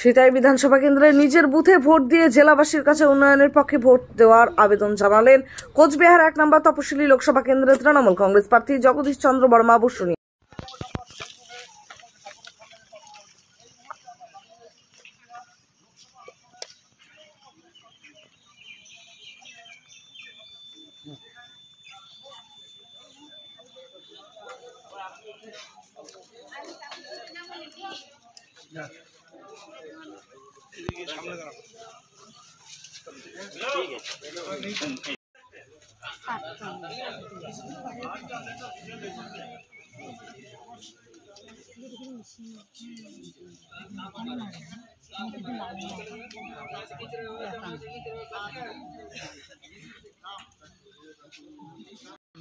সিতাই বিধানসভা কেন্দ্রে নিজের বুথে ভোট দিয়ে জেলাবাসীর কাছে উন্নয়নের পক্ষে ভোট দেওয়ার আবেদন জানালেন কোচবিহার 1 নম্বর তপশিলি লোকসভা কেন্দ্রের তৃণমূল কংগ্রেস প্রার্থী জগদীশ চন্দ্র বর্মা বসুনি।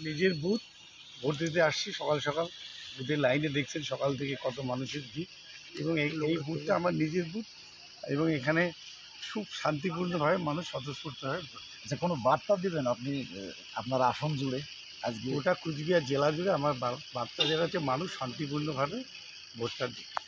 নিজের বুথ ভোট দিতে আসছি সকাল সকাল। বুথের লাইনে দেখছেন সকাল থেকে কত মানুষের ভিড়, এবং এই বুথটা আমার নিজের বুথ, এবং এখানে খুব শান্তিপূর্ণভাবে মানুষ স্বতঃস্ফূর্তভাবে ভোট। আচ্ছা, কোনো বার্তা দেবেন আপনি আপনার আসন জুড়ে? আজকে গোটা কুচবিহার জেলা জুড়ে আমার বার্তা যেটা হচ্ছে মানুষ শান্তিপূর্ণভাবে ভোটটা দিচ্ছে।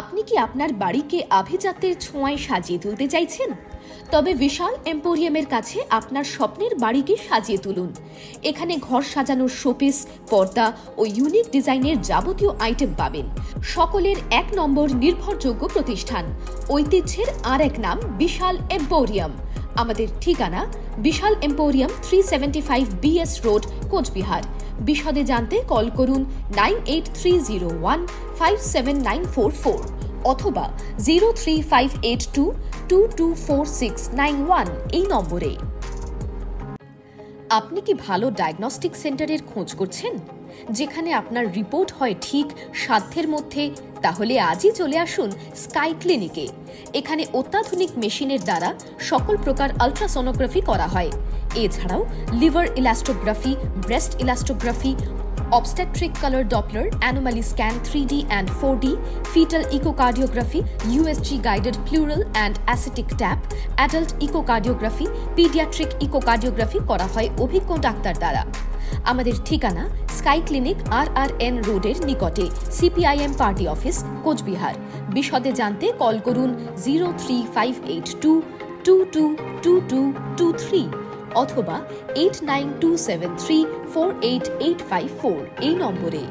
আপনি কি আপনার বাড়িকে আভিজাত্যের ছোঁয়ায় সাজিয়ে তুলতে চাইছেন? তবে বিশাল এম্পোরিয়ামের কাছে আপনার স্বপ্নের বাড়িকে সাজিয়ে তুলুন। এখানে ঘর সাজানোর শোপিস, পর্দা ও ইউনিক ডিজাইনের যাবতীয় আইটেম পাবেন। সকলের 1 নম্বর নির্ভরযোগ্য প্রতিষ্ঠান, ঐতিহ্যের আর এক নাম বিশাল এম্পোরিয়াম। আমাদের ঠিকানা বিশাল এম্পোরিয়াম, 375 BS রোড, কোচবিহার। বিশদে জানতে কল করুন 9830157944 অথবা 03582224691 এই নম্বরে। আপনি কি ভালো ডায়াগনস্টিক সেন্টারের খোঁজ করছেন, যেখানে আপনার রিপোর্ট হয় ঠিক সাধ্যের মধ্যে? তাহলে আজই চলে আসুন স্কাই ক্লিনিকে। এখানে অত্যাধুনিক মেশিনের দ্বারা সকল প্রকার আলট্রাসোনোগ্রাফি করা হয়। এছাড়াও liver elastography, breast elastography, obstetric color Doppler, anomaly scan 3D and 4D, fetal echocardiography, USG guided pleural and ascitic tap, adult echocardiography, pediatric echocardiography করা হয় অভিজ্ঞ ডাক্তার দ্বারা। আমাদের ঠিকানা স্কাই ক্লিনিক, RRN রোডের নিকটে, CPIM পার্টি অফিস, কোচবিহার। বিশদে জানতে কল করুন 03582222223 অথবা 892734885 এই নম্বরে।